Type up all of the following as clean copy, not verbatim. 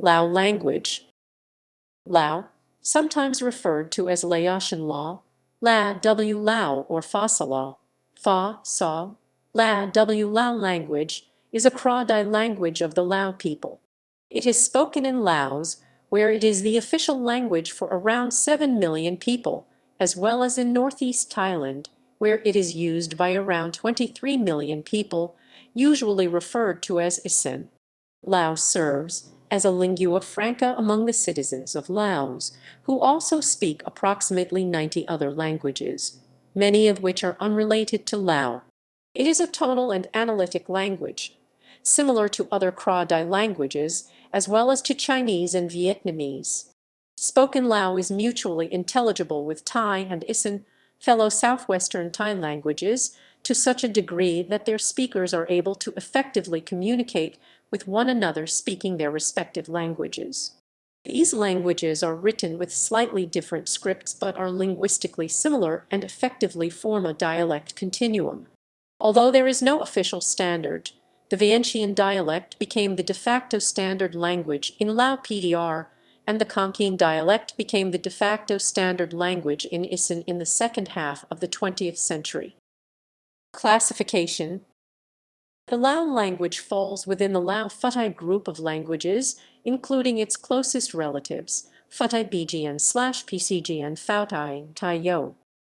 Lao language. Lao, sometimes referred to as Laotian law, lá:w or pʰáঃsǎːláঃw, lá:w language, is a Kra-Dai language of the Lao people. It is spoken in Laos, where it is the official language for around 7 million people, as well as in northeast Thailand, where it is used by around 23 million people, usually referred to as Isan. Lao serves as a lingua franca among the citizens of Laos, who also speak approximately 90 other languages, many of which are unrelated to Lao. It is a tonal and analytic language, similar to other Kra-Dai languages, as well as to Chinese and Vietnamese. Spoken Lao is mutually intelligible with Thai and Isan, fellow Southwestern Tai languages, to such a degree that their speakers are able to effectively communicate with one another speaking their respective languages. These languages are written with slightly different scripts but are linguistically similar and effectively form a dialect continuum. Although there is no official standard, the Vientiane dialect became the de facto standard language in Lao PDR, and the Khonkaen dialect became the de facto standard language in Isan in the second half of the 20th century. Classification. The Lao language falls within the Lao Phuthai group of languages, including its closest relatives, Phuthai Bgn/PCGN Phaotaiing Tai,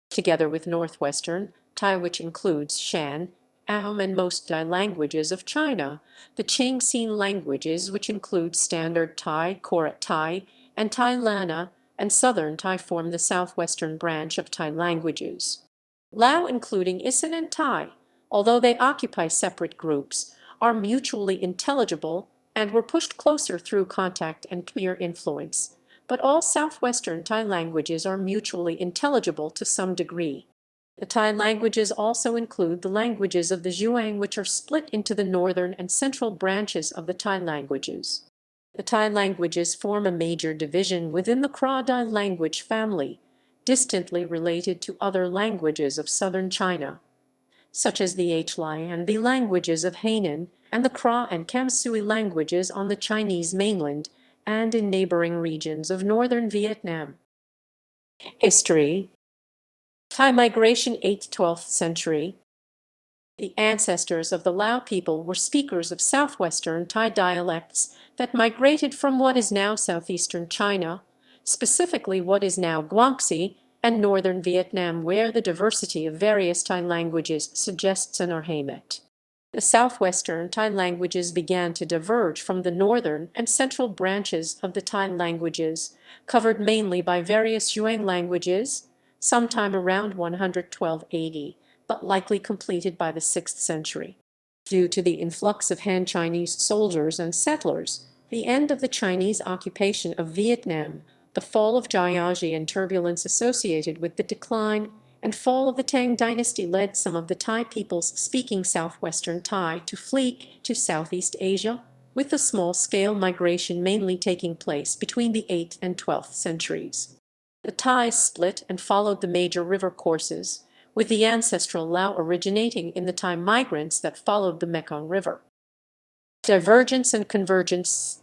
together with Northwestern Tai, which includes Shan, Ahom, and most Dai languages of China, the Ching-Sin languages, which include Standard Tai, Kra-Dai, and Tai Lana, and Southern Tai, form the southwestern branch of Tai languages. Lao, including Isan and Tai, although they occupy separate groups, are mutually intelligible and were pushed closer through contact and peer influence, but all southwestern Tai languages are mutually intelligible to some degree. The Tai languages also include the languages of the Zhuang, which are split into the northern and central branches of the Tai languages. The Tai languages form a major division within the Kra-Dai language family, distantly related to other languages of southern China, such as the Hlai and the languages of Hainan, and the Kra and Kamsui languages on the Chinese mainland and in neighboring regions of northern Vietnam. History. Tai migration 8th–12th century. The ancestors of the Lao people were speakers of southwestern Tai dialects that migrated from what is now southeastern China, specifically what is now Guangxi, and northern Vietnam, where the diversity of various Tai languages suggests an arhaimet. The southwestern Tai languages began to diverge from the northern and central branches of the Tai languages, covered mainly by various Zhuang languages, sometime around 112 AD, but likely completed by the 6th century. Due to the influx of Han Chinese soldiers and settlers, the end of the Chinese occupation of Vietnam, the fall of Jiaji, and turbulence associated with the decline and fall of the Tang dynasty led some of the Tai peoples speaking southwestern Tai to flee to Southeast Asia, with the small-scale migration mainly taking place between the 8th and 12th centuries. The Tai split and followed the major river courses, with the ancestral Lao originating in the Tai migrants that followed the Mekong River. Divergence and convergence.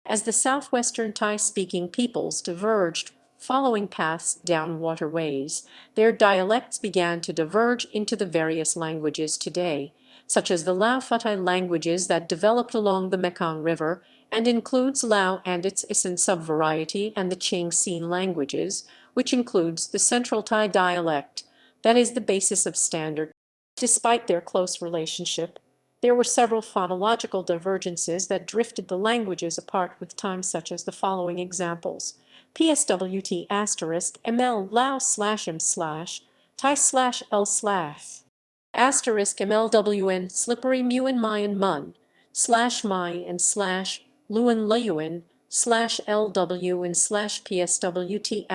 As the southwestern Tai-speaking peoples diverged, following paths down waterways, their dialects began to diverge into the various languages today, such as the Lao Phuthai languages that developed along the Mekong River and includes Lao and its Isan subvariety, and the Ching-Sin languages, which includes the Central Tai dialect, that is the basis of Standard. Despite their close relationship, there were several phonological divergences that drifted the languages apart with time, such as the following examples: PSWT *ML Lao/M/ Tai/L/ *MLWN slippery Muin Mayan Mun /my and /Luan Layuan /LW and /PSWT*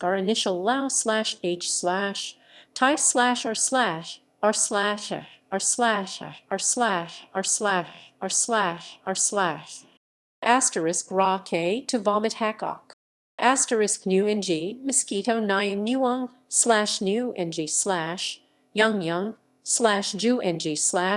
our initial Lao/H/ *, Ra K to vomit Hakok. *Nu ng mosquito Nyang Nuong /Nu ng /Young /Ju ng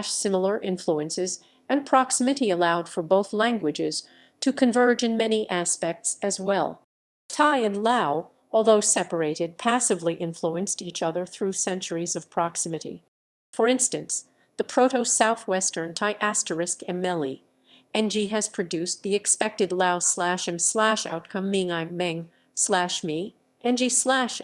/ Similar influences and proximity allowed for both languages to converge in many aspects as well. Thai and Láঃw, although separated, passively influenced each other through centuries of proximity. For instance, the Proto-Southwestern Tai *emeli NG has produced the expected Lao/m/outcome ming/me NG/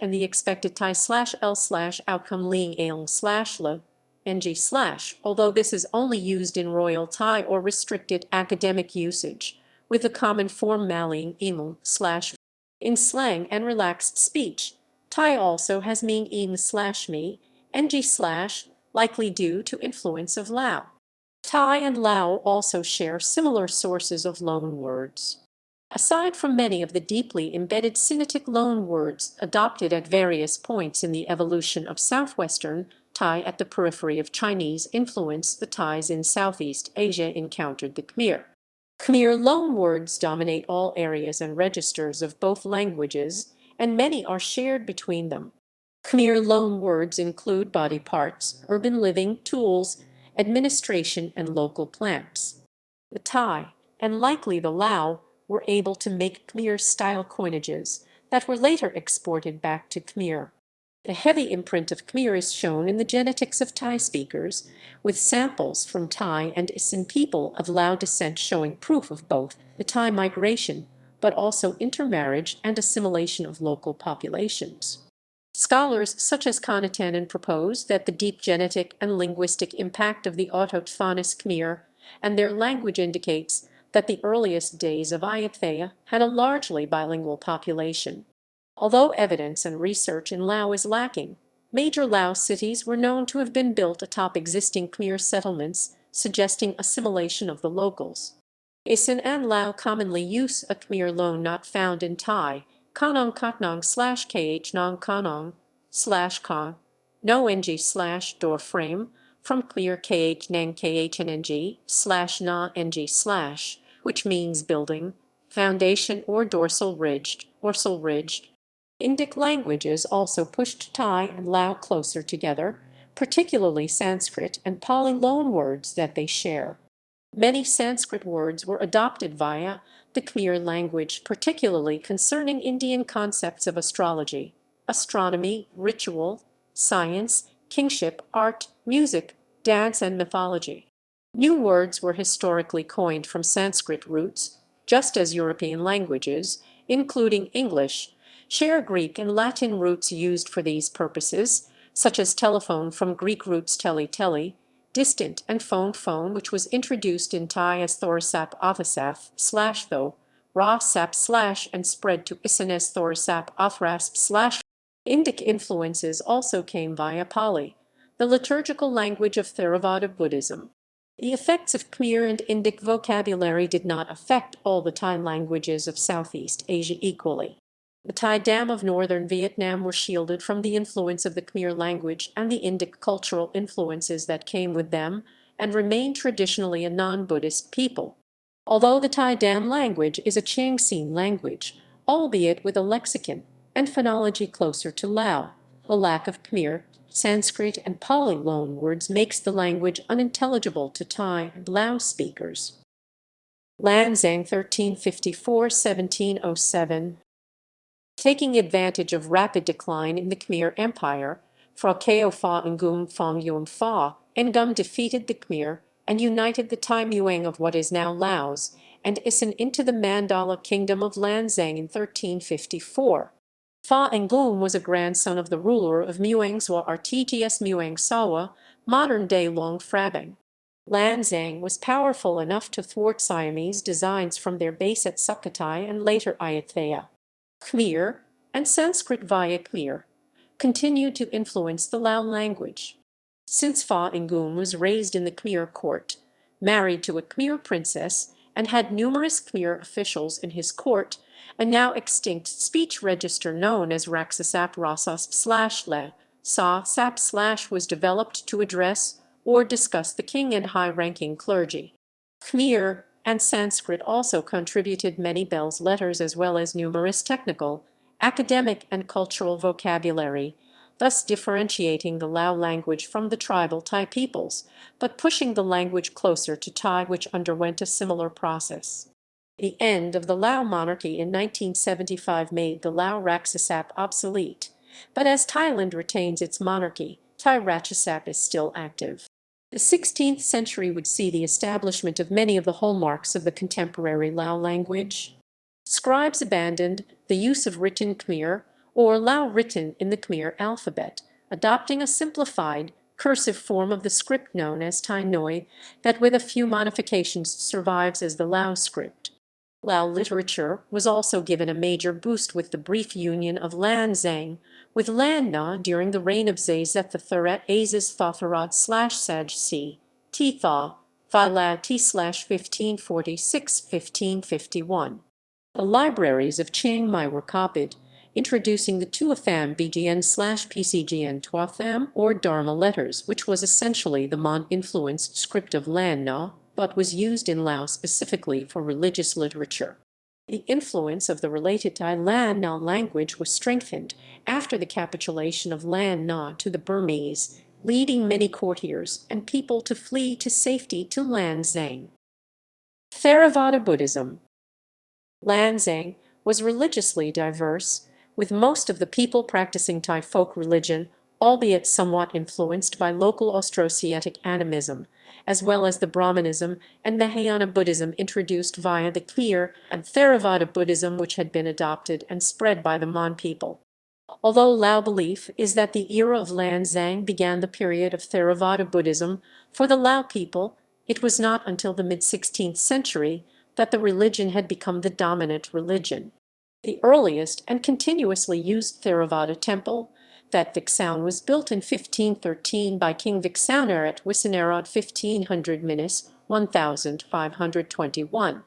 and the expected Tai/L/outcome ling/L/la NG/, although this is only used in Royal Thai or restricted academic usage, with the common form maling /. In slang and relaxed speech, Thai also has ming/me NG/, likely due to influence of Lao. Thai and Lao also share similar sources of loanwords. Aside from many of the deeply embedded Sinitic loanwords adopted at various points in the evolution of Southwestern Tai at the periphery of Chinese influence, the Thais in Southeast Asia encountered the Khmer. Khmer loanwords dominate all areas and registers of both languages, and many are shared between them. Khmer loanwords include body parts, urban living, tools, administration, and local plants. The Thai, and likely the Lao, were able to make Khmer-style coinages that were later exported back to Khmer. The heavy imprint of Khmer is shown in the genetics of Thai speakers, with samples from Thai and Isan people of Lao descent showing proof of both the Thai migration, but also intermarriage and assimilation of local populations. Scholars such as Khonkaen propose that the deep genetic and linguistic impact of the autochthonous Khmer and their language indicates that the earliest days of Ayutthaya had a largely bilingual population. Although evidence and research in Lao is lacking, major Lao cities were known to have been built atop existing Khmer settlements, suggesting assimilation of the locals. Isan and Lao commonly use a Khmer loan not found in Thai, Kanong Katnong/kh Nong Kanong/Kong, no ng/door frame, from Khmer kh Nang khnng/na ng/, which means building, foundation, or dorsal ridged. Indic languages also pushed Thai and Lao closer together, particularly Sanskrit and Pali loanwords that they share. Many Sanskrit words were adopted via the Khmer language, particularly concerning Indian concepts of astrology, astronomy, ritual, science, kingship, art, music, dance, and mythology. New words were historically coined from Sanskrit roots, just as European languages, including English, share Greek and Latin roots used for these purposes, such as telephone from Greek roots tele, distant, and phone, which was introduced in Thai as thorisap /though, ra sap / and spread to Isan as thorisap /. Indic influences also came via Pali, the liturgical language of Theravada Buddhism. The effects of Khmer and Indic vocabulary did not affect all the Thai languages of Southeast Asia equally. The Thai Dam of northern Vietnam were shielded from the influence of the Khmer language and the Indic cultural influences that came with them, and remain traditionally a non-Buddhist people. Although the Thai Dam language is a Changsin language, albeit with a lexicon and phonology closer to Lao, the lack of Khmer, Sanskrit, and Pali loanwords makes the language unintelligible to Thai and Lao speakers. Lanzang 1354–1707. Taking advantage of rapid decline in the Khmer Empire, Phra Keo Pha Ngum Phong Yum Pha Ngum defeated the Khmer and united the Thai Muang of what is now Laos and Isan into the Mandala kingdom of Lanzang in 1354. Pha Ngum was a grandson of the ruler of Muang Zwa Rtgs Muang Sawa, modern-day Long Frabbing. Lanzang was powerful enough to thwart Siamese designs from their base at Sukhothai and later Ayutthaya. Khmer, and Sanskrit via Khmer, continued to influence the Lao language. Since Pha Ngum was raised in the Khmer court, married to a Khmer princess, and had numerous Khmer officials in his court, a now extinct speech register known as Raksasap Rasasp/Le Sa Sap/ was developed to address or discuss the king and high-ranking clergy. Khmer and Sanskrit also contributed many Bell's letters as well as numerous technical, academic, and cultural vocabulary, thus differentiating the Lao language from the tribal Thai peoples, but pushing the language closer to Thai, which underwent a similar process. The end of the Lao monarchy in 1975 made the Lao Rakshasap obsolete, but as Thailand retains its monarchy, Thai Rakshasap is still active. The 16th century would see the establishment of many of the hallmarks of the contemporary Lao language. Scribes abandoned the use of written Khmer, or Lao written in the Khmer alphabet, adopting a simplified, cursive form of the script known as Thai Noi that with a few modifications survives as the Lao script. Lao literature was also given a major boost with the brief union of Lan Xang with Lan Na during the reign of Zayzeth III Azes Thotharad/Saj C. T Thaw, Tha T/1546-1551. The libraries of Chiang Mai were copied, introducing the Tuatham BGN/PCGN Tuatham or Dharma letters, which was essentially the Mon-influenced script of Lan Na, but was used in Lao specifically for religious literature. The influence of the related Thai Lan Na language was strengthened after the capitulation of Lan Na to the Burmese, leading many courtiers and people to flee to safety to Lan Xang. Theravada Buddhism. Lan Xang was religiously diverse, with most of the people practicing Thai folk religion, albeit somewhat influenced by local Austroasiatic animism, as well as the Brahmanism and Mahayana Buddhism introduced via the Khmer and Theravada Buddhism which had been adopted and spread by the Mon people. Although Lao belief is that the era of Lan Xang began the period of Theravada Buddhism, for the Lao people, it was not until the mid-16th century that the religion had become the dominant religion. The earliest and continuously used Theravada temple, that Viksaun, was built in 1513 by King Viksaoner at Wisanarod 1500-1521.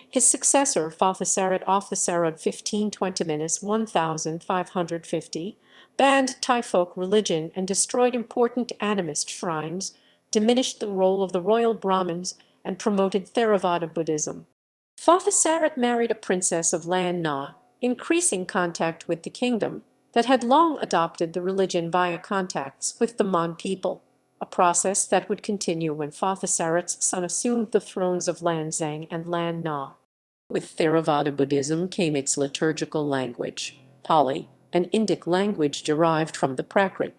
His successor, Fathasarat Othasarod 1520-1550, banned Thai folk religion and destroyed important animist shrines, diminished the role of the royal Brahmins, and promoted Theravada Buddhism. Fathasarat married a princess of Lan Na, increasing contact with the kingdom that had long adopted the religion via contacts with the Mon people, a process that would continue when Fathasarat's son assumed the thrones of Lan Xang and Lan Na. With Theravada Buddhism came its liturgical language, Pali, an Indic language derived from the Prakrit.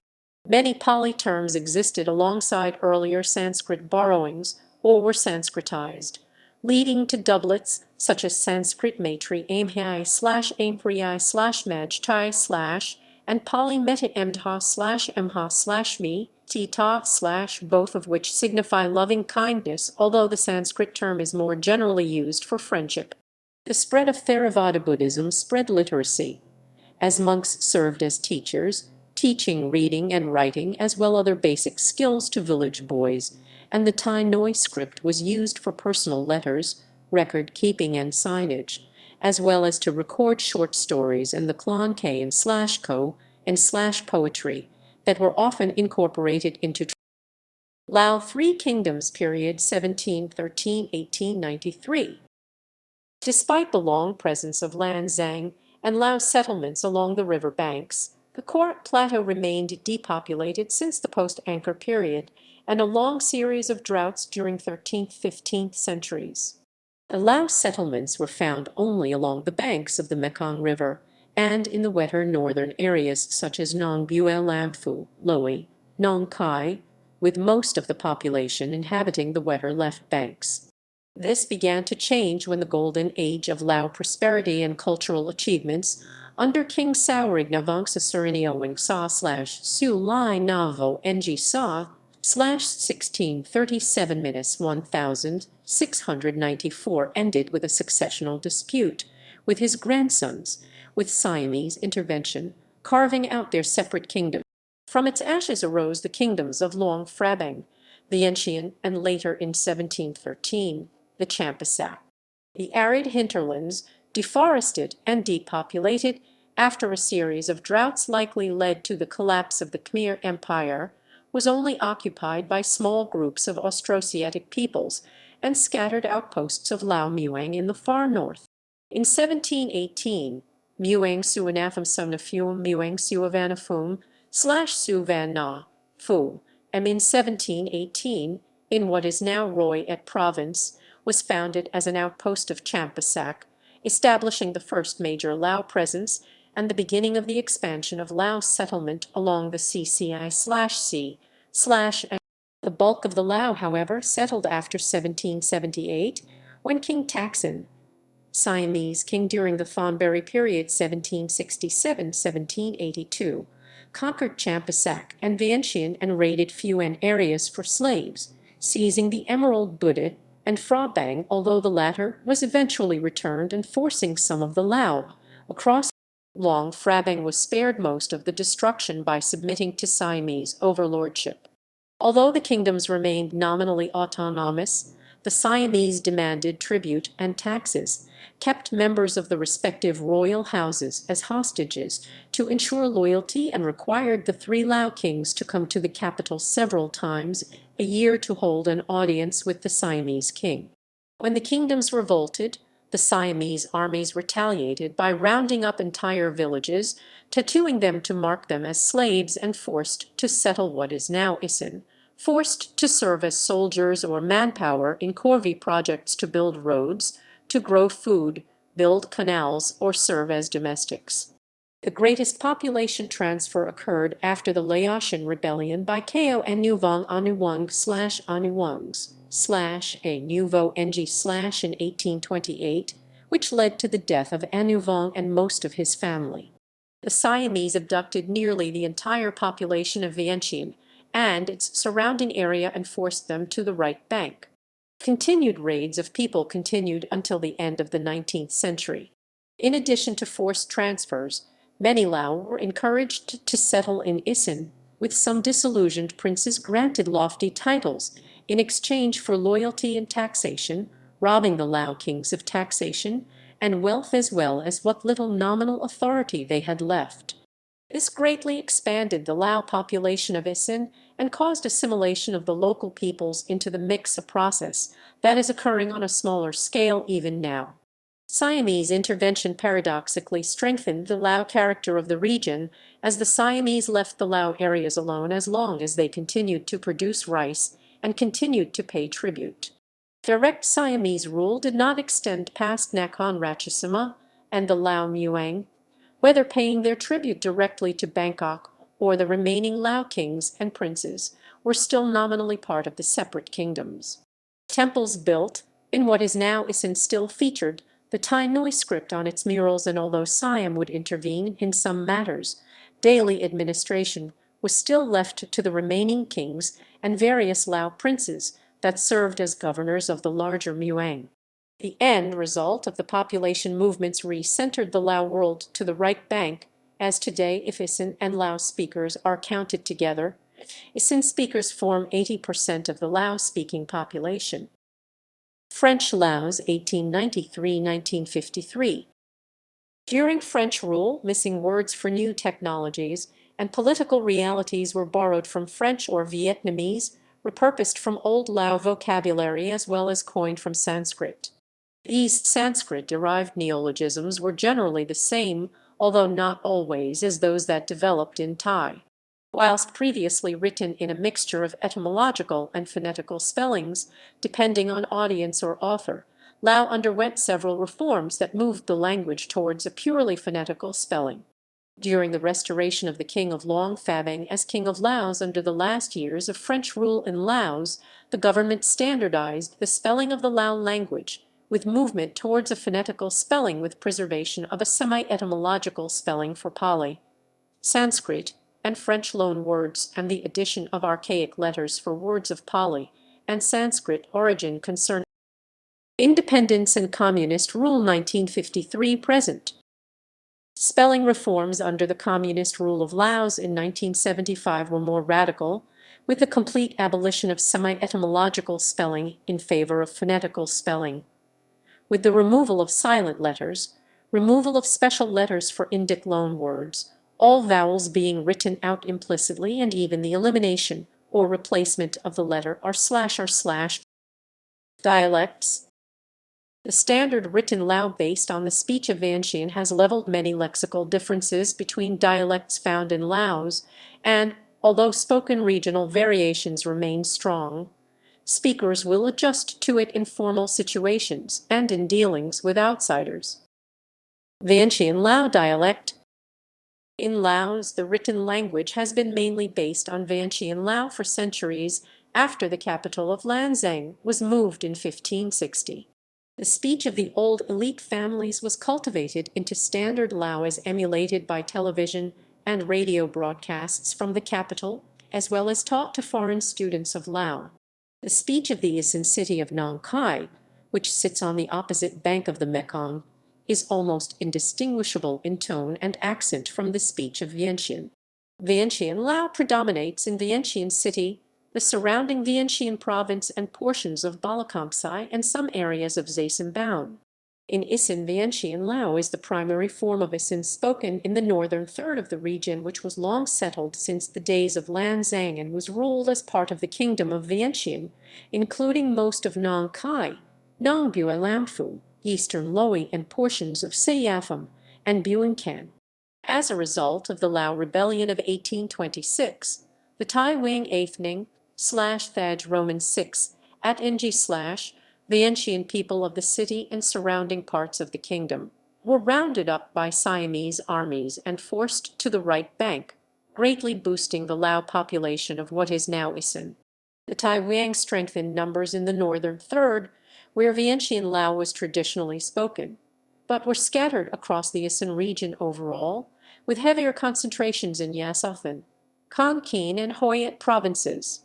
Many Pali terms existed alongside earlier Sanskrit borrowings or were Sanskritized, leading to doublets such as Sanskrit Maitri Amhai/Ampriya/Maj/Tai/ and Pali Meta Emha/Emha/Me Tita/, both of which signify loving kindness, although the Sanskrit term is more generally used for friendship. The spread of Theravada Buddhism spread literacy, as monks served as teachers, teaching reading and writing as well other basic skills to village boys, and the Thai Noi script was used for personal letters, record keeping and signage, as well as to record short stories and the Khonkaen/ko and poetry that were often incorporated into Lao Three Kingdoms period 1713–1893. Despite the long presence of Lan Xang and Lao settlements along the river banks, the Korat Plateau remained depopulated since the post-Angkor period and a long series of droughts during 13th–15th centuries. The Lao settlements were found only along the banks of the Mekong River and in the wetter northern areas such as Nong Bue Lam Phu, Loei, Nong Khai, with most of the population inhabiting the wetter left banks. This began to change when the golden age of Lao prosperity and cultural achievements under King Saurigna Vongsa Surinioing Sa/Su Lai Navo Ng Sa/1637–1694 ended with a successional dispute with his grandsons, with Siamese intervention, carving out their separate kingdom. From its ashes arose the kingdoms of Luang Frabbing, Vientiane, and later in 1713, the Champasak. The arid hinterlands, deforested and depopulated after a series of droughts likely led to the collapse of the Khmer Empire, was only occupied by small groups of Austroasiatic peoples and scattered outposts of Lao Muang in the far north. In 1718, Muang Suanatham Sumnafuum Muang Suavanafum/Su Van Na Phu, and in 1718, in what is now Roy-et province, was founded as an outpost of Champasak, establishing the first major Lao presence and the beginning of the expansion of Lao settlement along the CCI/C/. The bulk of the Lao, however, settled after 1778, when King Taksin, Siamese king during the Thonburi period 1767–1782, conquered Champasak and Vientiane and raided Phuan areas for slaves, seizing the Emerald Buddha and Frabbing, although the latter was eventually returned and forcing some of the Lao across. Long Frabbing was spared most of the destruction by submitting to Siamese overlordship. Although the kingdoms remained nominally autonomous, the Siamese demanded tribute and taxes, kept members of the respective royal houses as hostages to ensure loyalty, and required the three Lao kings to come to the capital several times a year to hold an audience with the Siamese king. When the kingdoms revolted, the Siamese armies retaliated by rounding up entire villages, tattooing them to mark them as slaves, and forced to settle what is now Isan, forced to serve as soldiers or manpower in corvée projects to build roads, to grow food, build canals, or serve as domestics. The greatest population transfer occurred after the Laotian rebellion by Kao and Nuvong Anuwang/Anuwangs/a Nouveau Ng/ in 1828, which led to the death of Anuvong and most of his family. The Siamese abducted nearly the entire population of Vientiane and its surrounding area and forced them to the right bank. Continued raids of people continued until the end of the 19th century. In addition to forced transfers, many Lao were encouraged to settle in Isan, with some disillusioned princes granted lofty titles in exchange for loyalty and taxation, robbing the Lao kings of taxation and wealth as well as what little nominal authority they had left. This greatly expanded the Lao population of Isan and caused assimilation of the local peoples into the mix, a process that is occurring on a smaller scale even now. Siamese intervention paradoxically strengthened the Lao character of the region, as the Siamese left the Lao areas alone as long as they continued to produce rice and continued to pay tribute. Direct Siamese rule did not extend past Nakhon Ratchasima and the Lao Muang, whether paying their tribute directly to Bangkok or the remaining Lao kings and princes were still nominally part of the separate kingdoms. Temples built in what is now Isan still featured the Thai Noi script on its murals, and although Siam would intervene in some matters, daily administration was still left to the remaining kings and various Lao princes that served as governors of the larger Muang. The end result of the population movements re-centered the Lao world to the right bank, as today, if Isan and Lao speakers are counted together, Isan speakers form 80% of the Lao-speaking population. French Laos 1893–1953. During French rule, missing words for new technologies and political realities were borrowed from French or Vietnamese, repurposed from Old Lao vocabulary as well as coined from Sanskrit. These Sanskrit-derived neologisms were generally the same, although not always, as those that developed in Thai. Whilst previously written in a mixture of etymological and phonetical spellings, depending on audience or author, Lao underwent several reforms that moved the language towards a purely phonetical spelling. During the restoration of the King of Long Frabbing as King of Laos under the last years of French rule in Laos, the government standardized the spelling of the Lao language, with movement towards a phonetical spelling with preservation of a semi-etymological spelling for Pali, Sanskrit, and French loanwords, and the addition of archaic letters for words of Pali and Sanskrit origin concerning independence and communist rule 1953–present. Spelling reforms under the communist rule of Laos in 1975 were more radical, with the complete abolition of semi-etymological spelling in favor of phonetical spelling. With the removal of silent letters, removal of special letters for Indic loanwords, all vowels being written out implicitly, and even the elimination or replacement of the letter r/. Dialects. The standard written Lao based on the speech of Vientiane has leveled many lexical differences between dialects found in Laos, and, although spoken regional variations remain strong, speakers will adjust to it in formal situations and in dealings with outsiders. Vientiane Lao dialect. In Laos, the written language has been mainly based on Vientiane Lao for centuries after the capital of Lanzang was moved in 1560. The speech of the old elite families was cultivated into standard Lao as emulated by television and radio broadcasts from the capital, as well as taught to foreign students of Lao. The speech of the Isan city of Nong Khai, which sits on the opposite bank of the Mekong, is almost indistinguishable in tone and accent from the speech of Vientiane. Vientiane Lao predominates in Vientiane city, the surrounding Vientiane province and portions of Balakamsai and some areas of Xaisambao. In Isan, Vientiane Lao is the primary form of Isan spoken in the northern third of the region, which was long settled since the days of Lanzang and was ruled as part of the kingdom of Vientiane, including most of Nong Khai, Nong Bua Lamphu, eastern Loei and portions of Siapham and Vientiane. As a result of the Lao Rebellion of 1826, the Tai Wing Athning /Thaj Roman 6 at NG/ Vientiane people of the city and surrounding parts of the kingdom were rounded up by Siamese armies and forced to the right bank, greatly boosting the Lao population of what is now Isan. The Tai Wing strengthened numbers in the northern third, where Vientiane Lao was traditionally spoken, but were scattered across the Isan region overall, with heavier concentrations in Yasathan, Khonkaen, and Hoi-It provinces.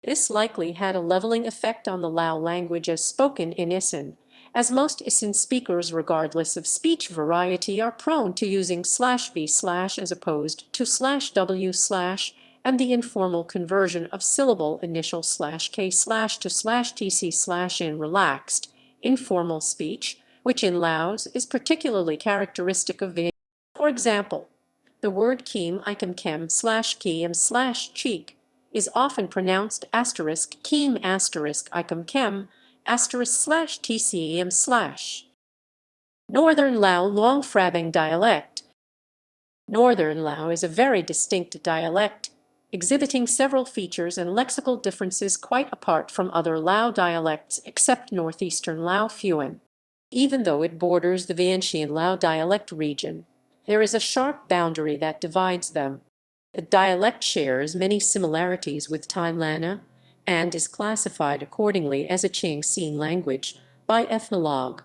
This likely had a leveling effect on the Lao language as spoken in Isan, as most Isan speakers, regardless of speech variety, are prone to using /v/ as opposed to /w/ and the informal conversion of syllable initial /k/ to /tc/ in relaxed, informal speech, which in Laos is particularly characteristic of Vietnam. For example, the word kim /kiem cheek is often pronounced *kim *ikem *tcem/. Northern Lao long Frabbing dialect. Northern Lao is a very distinct dialect, exhibiting several features and lexical differences quite apart from other Lao dialects except northeastern Lao Phuan. Even though it borders the Vientiane Lao dialect region, there is a sharp boundary that divides them. The dialect shares many similarities with Tai Lana and is classified accordingly as a Ching-Sine language by ethnologue.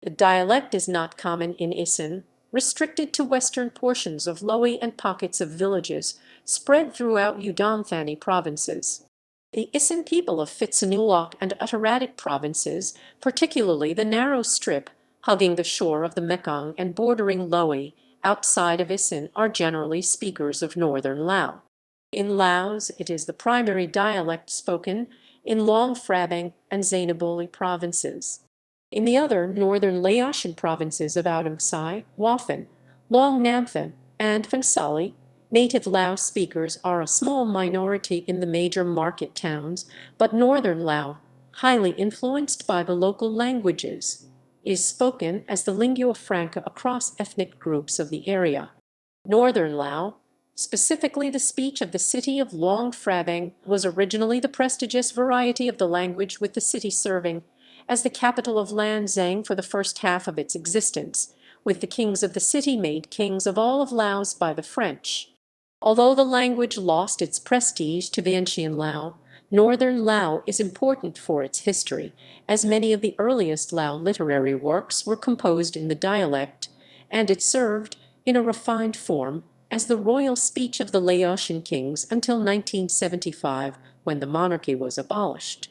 The dialect is not common in Isan, restricted to western portions of Loei and pockets of villages spread throughout Udon provinces. The Isan people of Phitsanulok and Uttaradic provinces, particularly the narrow strip hugging the shore of the Mekong and bordering Loei, outside of Isan, are generally speakers of Northern Lao. In Laos, it is the primary dialect spoken in Long Frabbing and Zainaboli provinces. In the other northern Laotian provinces of Oudomxai, Waffen, Long Namthan, and Phangsali, native Lao speakers are a small minority in the major market towns, but Northern Lao, highly influenced by the local languages, is spoken as the lingua franca across ethnic groups of the area. Northern Lao, specifically the speech of the city of Long Frabbing, was originally the prestigious variety of the language, with the city serving as the capital of Lanzang for the first half of its existence, with the kings of the city made kings of all of Laos by the French. Although the language lost its prestige to Vientiane Lao, Northern Lao is important for its history, as many of the earliest Lao literary works were composed in the dialect, and it served, in a refined form, as the royal speech of the Laotian kings until 1975, when the monarchy was abolished.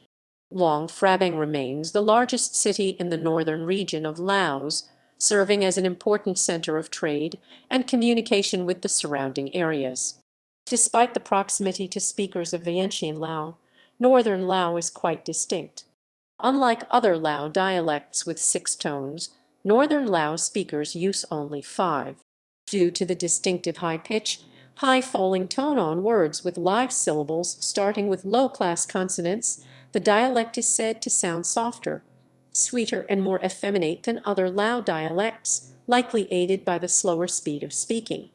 Long Frabbing remains the largest city in the northern region of Laos, serving as an important center of trade and communication with the surrounding areas. Despite the proximity to speakers of Vientiane Lao, Northern Lao is quite distinct. Unlike other Lao dialects with 6 tones, Northern Lao speakers use only 5. Due to the distinctive high-pitch, high-falling tone on words with live syllables starting with low-class consonants, the dialect is said to sound softer, sweeter, and more effeminate than other Lao dialects, likely aided by the slower speed of speaking.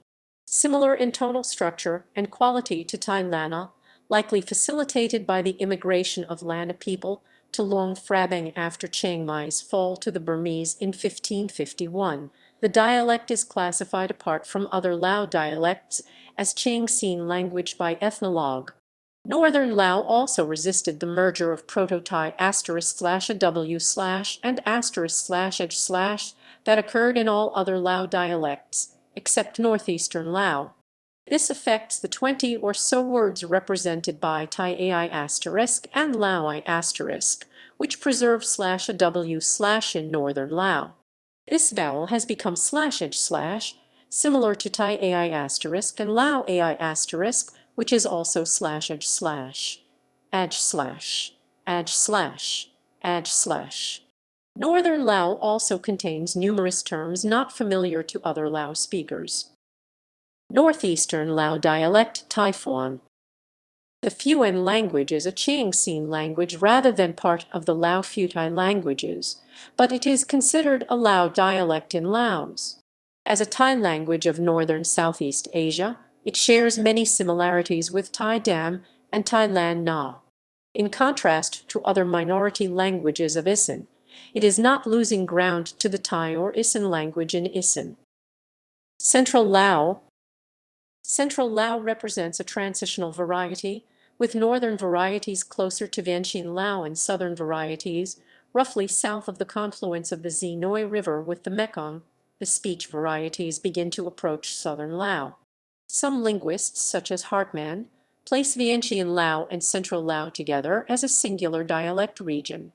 Similar in tonal structure and quality to Tai Lana, likely facilitated by the immigration of Lana people to Long Frabbing after Chiang Mai's fall to the Burmese in 1551. The dialect is classified apart from other Lao dialects as Chiang-Sine language by ethnologue. Northern Lao also resisted the merger of Proto-Tai */w/ and */edge/ that occurred in all other Lao dialects, except northeastern Lao. This affects the 20 or so words represented by Tai Ai asterisk and Lao-I asterisk, which preserve /w/ in northern Lao. This vowel has become /edge/, similar to Tai Ai asterisk and Lao Ai asterisk, which is also /edge/, /adge/, /adge/. Northern Lao also contains numerous terms not familiar to other Lao speakers. Northeastern Lao dialect Taifuan. The Phuan language is a Chiang-Sine language rather than part of the Lao Phuthai languages, but it is considered a Lao dialect in Laos. As a Thai language of northern Southeast Asia, it shares many similarities with Thai Dam and Thai Lan Na. In contrast to other minority languages of Isan, it is not losing ground to the Thai or Isan language in Isan. Central Lao. Central Lao represents a transitional variety, with northern varieties closer to Vientiane Lao and southern varieties roughly south of the confluence of the Xinoi River with the Mekong. The speech varieties begin to approach southern Lao. Some linguists, such as Hartmann, place Vientiane Lao and Central Lao together as a singular dialect region.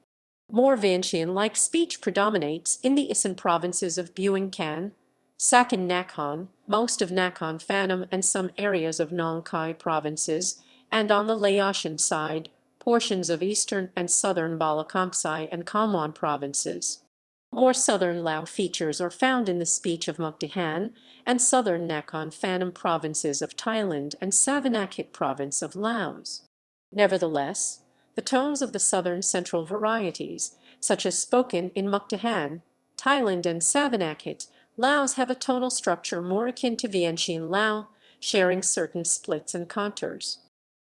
More Vientiane-like speech predominates in the Isan provinces of Vientiane, Sakon Nakhon, most of Nakhon Phanom and some areas of Nong Khai provinces, and on the Laotian side, portions of eastern and southern Balakamsai and Khamwan provinces. More southern Lao features are found in the speech of Mukdahan and southern Nakhon Phanom provinces of Thailand and Savannakhet province of Laos. Nevertheless, the tones of the southern central varieties, such as spoken in Mukdahan, Thailand and Savannakhet, Laos, have a tonal structure more akin to Vientiane Lao, sharing certain splits and contours.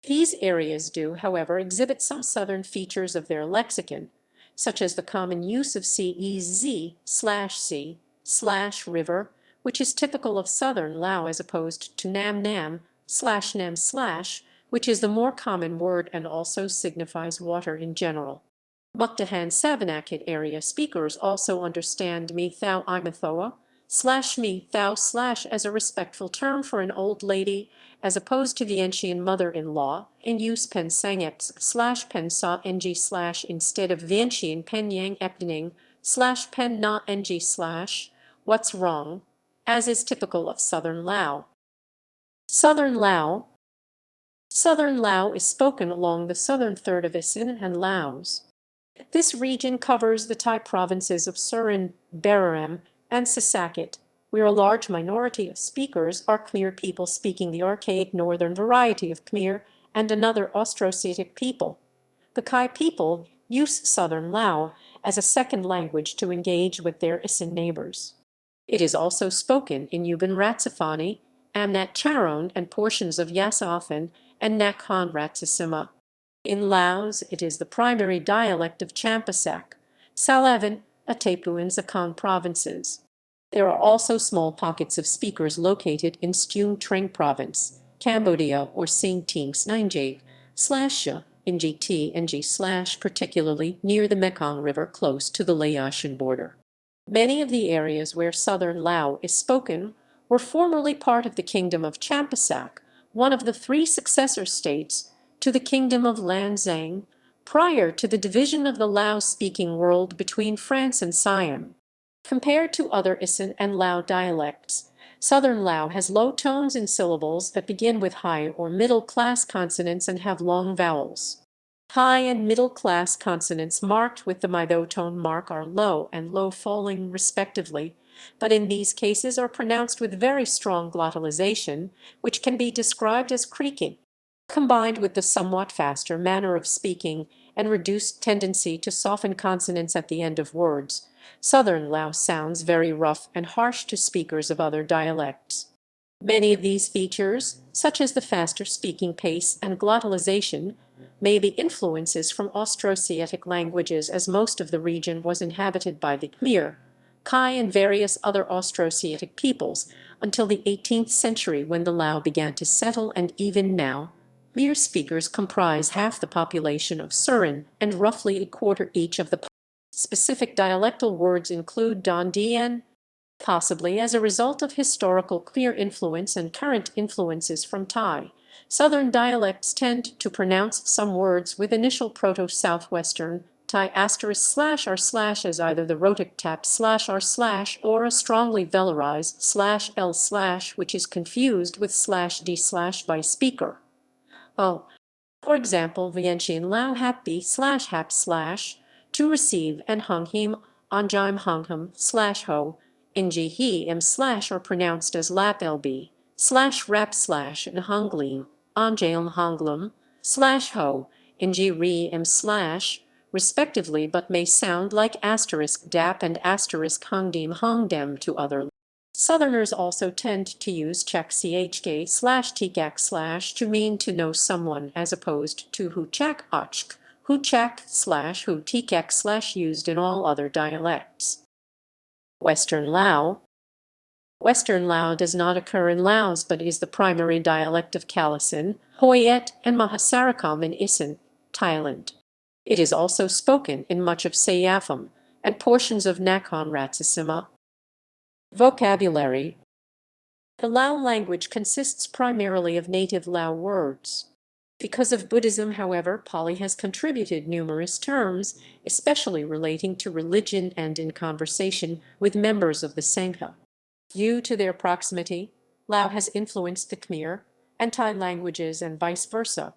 These areas do, however, exhibit some southern features of their lexicon, such as the common use of cez/c/river, which is typical of southern Lao as opposed to nam/nem/, which is the more common word and also signifies water in general. Mukdahan Savannakhet area speakers also understand me-thou imathoa/me-thou/ as a respectful term for an old lady, as opposed to Vientiane mother-in-law, in use pen sangep/pen-sa-ng/ instead of Vientiane pen-yang epning/pen na-ng/ what's wrong, as is typical of southern Lao. Southern Lao. Southern Lao is spoken along the southern third of Isan and Laos. This region covers the Thai provinces of Surin, Bararam, and Sisaket, where a large minority of speakers are Khmer people speaking the archaic northern variety of Khmer and another Austroasiatic people. The Khai people use southern Lao as a second language to engage with their Isan neighbors. It is also spoken in Yuban Ratsifani, Amnat Charon, and portions of Yasathan and Nakhon Ratchasima. In Laos, it is the primary dialect of Champasak, Salavan, Atapu, and Zakon provinces. There are also small pockets of speakers located in Stung Treng province, Cambodia, or Sing Ting Snanjay, /sha, NGT/, particularly near the Mekong River close to the Laotian border. Many of the areas where southern Lao is spoken were formerly part of the Kingdom of Champasak, one of the three successor states to the Kingdom of Lanzang, prior to the division of the Lao-speaking world between France and Siam. Compared to other Isan and Lao dialects, southern Lao has low tones in syllables that begin with high or middle-class consonants and have long vowels. High and middle-class consonants marked with the midotone mark are low and low falling respectively, but in these cases are pronounced with very strong glottalization, which can be described as creaking. Combined with the somewhat faster manner of speaking and reduced tendency to soften consonants at the end of words, southern Lao sounds very rough and harsh to speakers of other dialects. Many of these features, such as the faster speaking pace and glottalization, may be influences from Austroasiatic languages, as most of the region was inhabited by the Khmer, Khai, and various other Austroasiatic peoples until the 18th century, when the Lao began to settle, and even now, Khmer speakers comprise half the population of Surin and roughly a quarter each of the specific dialectal words include Don Dien, possibly as a result of historical Khmer influence and current influences from Thai. Southern dialects tend to pronounce some words with initial Proto-Southwestern Thai */r/ as either the rhotic tap /r/ or a strongly velarized /l/, which is confused with /d/ by speaker. Oh, for example, Vientiane Lao happy/hap/ to receive, and hung him anjim hung him/ho ng he m/ are pronounced as lap lb/rap/ and hunglim anjail hanglum/ho ng re m/ respectively, but may sound like *dap and *hungdim hungdem to other. Southerners also tend to use chak chk/tikak/ to mean to know someone, as opposed to hu chak achk, hu chak/hu tikak/ used in all other dialects. Western Lao. Western Lao does not occur in Laos, but is the primary dialect of Kalasin, Hoi-et, and Mahasarikam in Isan, Thailand. It is also spoken in much of Sayafam and portions of Nakhon Ratchasima. Vocabulary. The Lao language consists primarily of native Lao words. Because of Buddhism, however, Pali has contributed numerous terms, especially relating to religion and in conversation with members of the Sangha. Due to their proximity, Lao has influenced the Khmer and Thai languages and vice versa.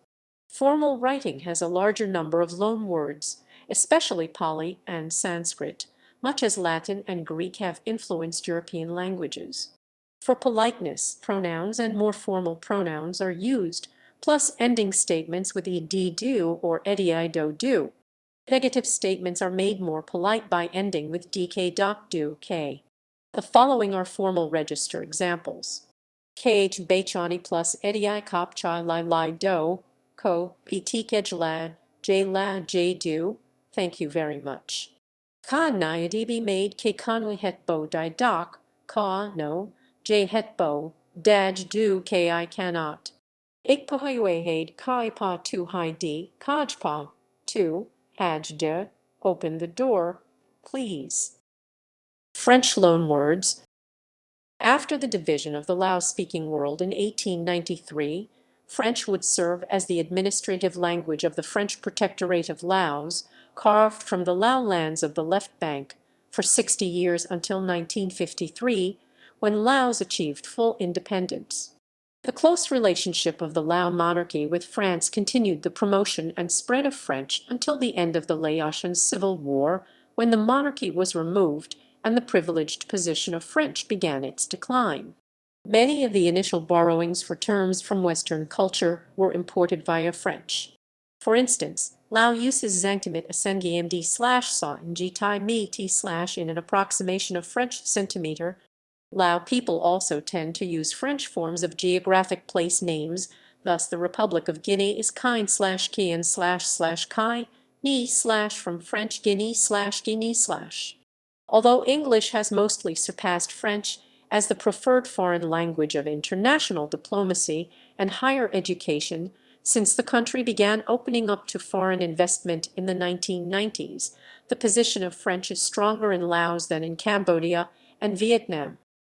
Formal writing has a larger number of loanwords, especially Pali and Sanskrit, much as Latin and Greek have influenced European languages. For politeness, pronouns and more formal pronouns are used, plus ending statements with ed do or edi do. Negative statements are made more polite by ending with dk do k. The following are formal register examples. Kh Bechani plus edi kop chai lai do, ko etikej lad, j lad j do. Thank you very much. Ka nyadibi made ke kanwi hetbo di doc, ka no, j hetbo, daj do k I cannot. Ik pahaywehade kai pa tu hi di, kaj pa, tu, haj de, open the door, please. French loanwords. After the division of the Lao-speaking world in 1893, French would serve as the administrative language of the French Protectorate of Laos, carved from the Lao lands of the left bank, for 60 years until 1953, when Laos achieved full independence. The close relationship of the Lao monarchy with France continued the promotion and spread of French until the end of the Laotian Civil War, when the monarchy was removed and the privileged position of French began its decline. Many of the initial borrowings for terms from Western culture were imported via French. For instance, Lao uses zangtimit asengmd/sa in gtai mi t/ in an approximation of French centimeter. Lao people also tend to use French forms of geographic place names, thus the Republic of Guinea is Kine/Kian//Kai, ni/ from French Guinea/Guinea/. Although English has mostly surpassed French as the preferred foreign language of international diplomacy and higher education since the country began opening up to foreign investment in the 1990s, the position of French is stronger in Laos than in Cambodia and Vietnam.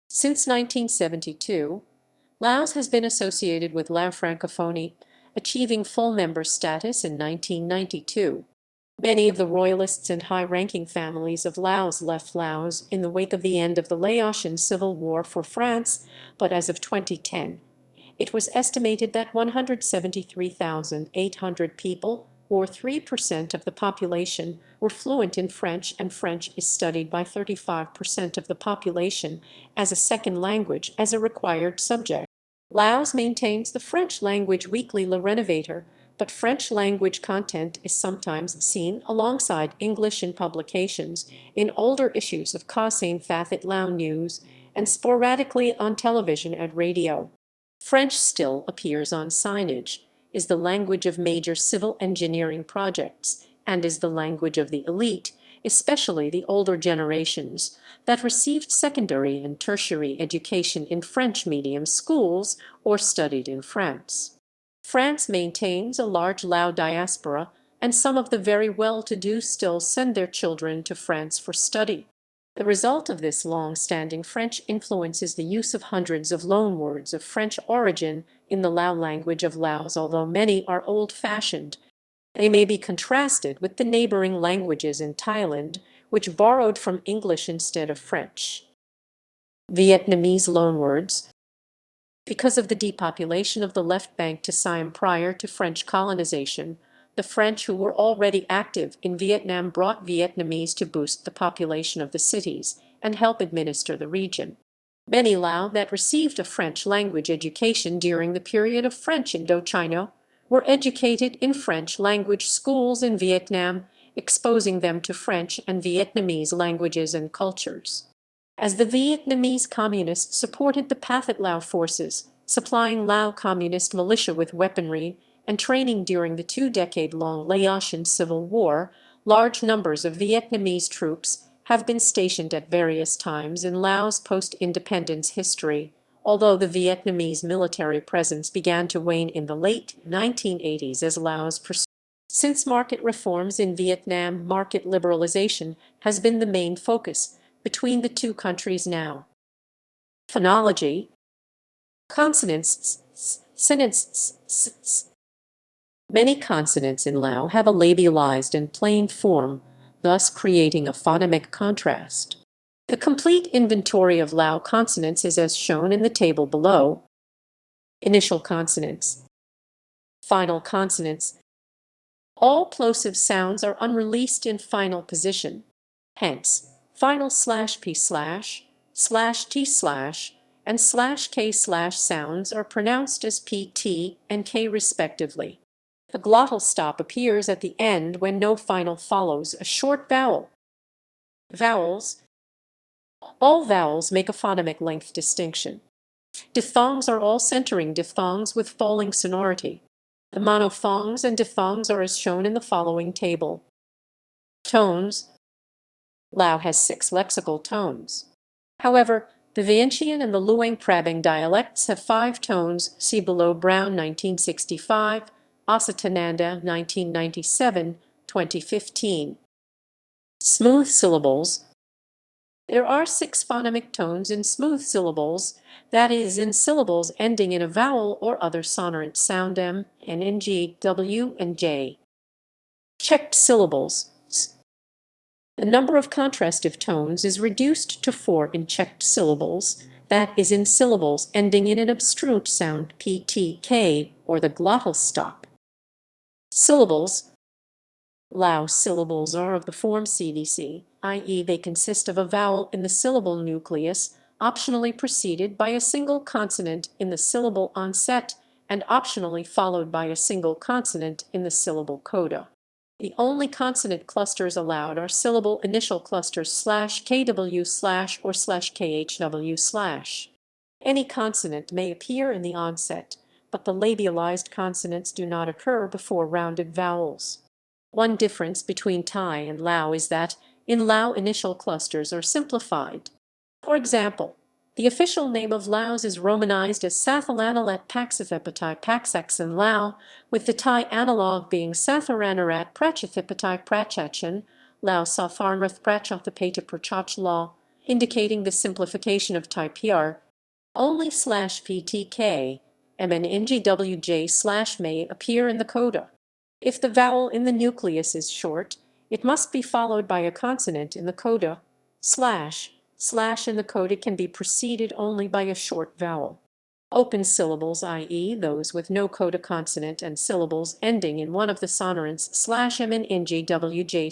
Since 1972, Laos has been associated with Lao Francophonie, achieving full member status in 1992. Many of the royalists and high-ranking families of Laos left Laos in the wake of the end of the Laotian Civil War for France, but as of 2010, it was estimated that 173,800 people, or 3% of the population, were fluent in French, and French is studied by 35% of the population as a second language as a required subject. Laos maintains the French language weekly Le Renovator, but French language content is sometimes seen alongside English in publications in older issues of Khonkaen Thathet Lao News and sporadically on television and radio. French still appears on signage, is the language of major civil engineering projects, and is the language of the elite, especially the older generations, that received secondary and tertiary education in French medium schools or studied in France. France maintains a large Lao diaspora, and some of the very well-to-do still send their children to France for study. The result of this long-standing French influence is the use of hundreds of loanwords of French origin in the Lao language of Laos. Although many are old-fashioned, they may be contrasted with the neighboring languages in Thailand, which borrowed from English instead of French. Vietnamese loanwords. Because of the depopulation of the left bank to Siam prior to French colonization, the French, who were already active in Vietnam, brought Vietnamese to boost the population of the cities and help administer the region. Many Lao that received a French language education during the period of French Indochina were educated in French language schools in Vietnam, exposing them to French and Vietnamese languages and cultures. As the Vietnamese communists supported the Pathet Lao forces, supplying Lao communist militia with weaponry and training during the two-decade-long Laotian Civil War, large numbers of Vietnamese troops have been stationed at various times in Laos post-independence history, although the Vietnamese military presence began to wane in the late 1980s as Laos pursued. Since market reforms in Vietnam, market liberalization has been the main focus between the two countries now. Phonology. Consonants. Many consonants in Lao have a labialized and plain form, thus creating a phonemic contrast. The complete inventory of Lao consonants is as shown in the table below. Initial consonants. Final consonants. All plosive sounds are unreleased in final position. Hence, final /p/, /t/ and /k/ sounds are pronounced as p, t, and k respectively. The glottal stop appears at the end when no final follows a short vowel. Vowels. All vowels make a phonemic length distinction. Diphthongs are all centering diphthongs with falling sonority. The monophthongs and diphthongs are as shown in the following table. Tones. Lao has 6 lexical tones. However, the Vientiane and the Luang Frabbing dialects have 5 tones, see below. Brown 1965, Asatananda 1997, 2015. Smooth syllables. There are 6 phonemic tones in smooth syllables, that is, in syllables ending in a vowel or other sonorant sound m, n, n, g, w, and j. Checked syllables. The number of contrastive tones is reduced to 4 in checked syllables, that is, in syllables ending in an obstruent sound p, t, k, or the glottal stop. Syllables. Lao syllables are of the form CDC, i.e. they consist of a vowel in the syllable nucleus, optionally preceded by a single consonant in the syllable onset, and optionally followed by a single consonant in the syllable coda. The only consonant clusters allowed are syllable initial clusters /kw/ or /khw/. Any consonant may appear in the onset, but the labialized consonants do not occur before rounded vowels. One difference between Thai and Lao is that, in Lao, initial clusters are simplified. For example, the official name of Laos is romanized as Sathalanalat Paxithipatai Paxax in Lao, with the Thai analog being Satharanarat Prachithipatai Prachachan, Lao Safarnrath Prachathapata Prachach Law, indicating the simplification of Thai PR. Only /ptk, mnngwj/ may appear in the coda. If the vowel in the nucleus is short, it must be followed by a consonant in the coda. / in the coda can be preceded only by a short vowel. Open syllables, i.e. those with no coda consonant, and syllables ending in one of the sonorants /mnngwj/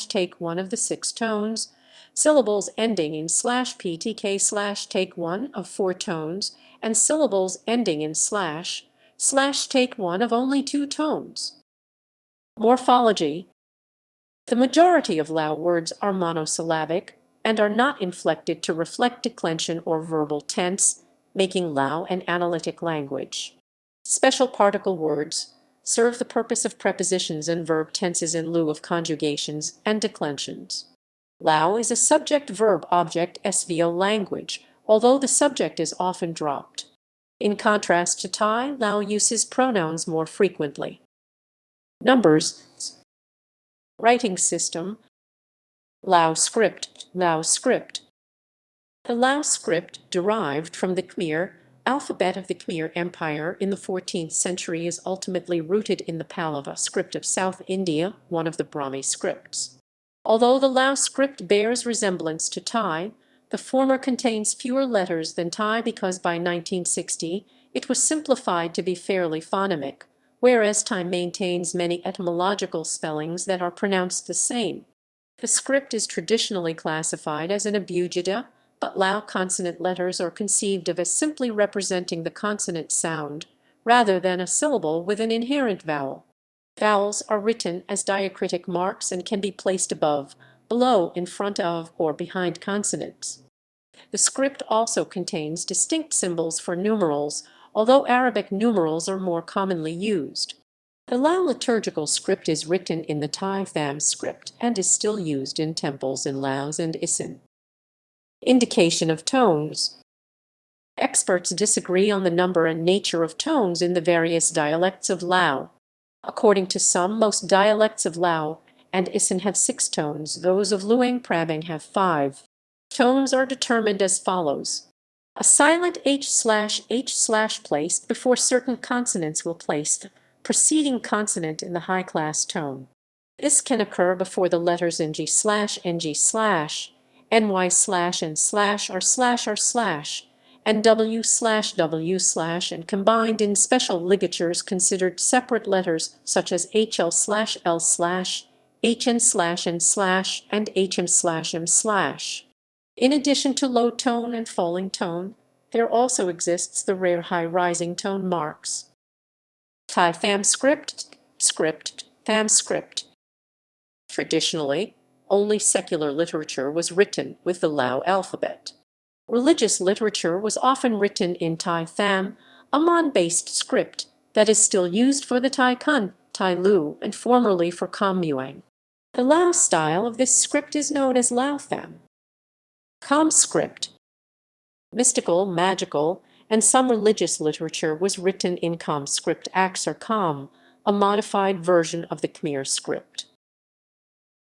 take one of the 6 tones, syllables ending in /ptk/ take one of 4 tones, and syllables ending in / take one of only 2 tones. Morphology. The majority of Lao words are monosyllabic, and are not inflected to reflect declension or verbal tense, making Lao an analytic language. Special particle words serve the purpose of prepositions and verb tenses in lieu of conjugations and declensions. Lao is a subject-verb-object SVO language, although the subject is often dropped. In contrast to Thai, Lao uses pronouns more frequently. Numbers. Writing system. Lao script. Lao script. The Lao script, derived from the Khmer alphabet of the Khmer Empire in the 14th century, is ultimately rooted in the Pallava script of South India, one of the Brahmi scripts. Although the Lao script bears resemblance to Thai, the former contains fewer letters than Thai because by 1960 it was simplified to be fairly phonemic, whereas Thai maintains many etymological spellings that are pronounced the same. The script is traditionally classified as an abugida, but Lao consonant letters are conceived of as simply representing the consonant sound, rather than a syllable with an inherent vowel. Vowels are written as diacritic marks and can be placed above, below, in front of, or behind consonants. The script also contains distinct symbols for numerals, although Arabic numerals are more commonly used. The Lao liturgical script is written in the Thai Pham script and is still used in temples in Laos and Isan. Indication of tones. Experts disagree on the number and nature of tones in the various dialects of Lao. According to some, most dialects of Lao and Isan have 6 tones. Those of Luang Prabang have 5. Tones are determined as follows. A silent h/h/ placed before certain consonants will place the preceding consonant in the high-class tone. This can occur before the letters ng/ng/, ny/n/r/r/, and w/w/ and combined in special ligatures considered separate letters such as hl/l/, hn/n/, and hm/m/. In addition to low tone and falling tone, there also exists the rare high rising tone marks. Thai Pham script, Pham script. Traditionally, only secular literature was written with the Lao alphabet. Religious literature was often written in Thai Pham, a Mon-based script that is still used for the Thai Kun, Thai Lu, and formerly for Kham Muang. The Lao style of this script is known as Lao Pham. Kham script. Mystical, magical, and some religious literature was written in Kham script Aksar Kham, a modified version of the Khmer script.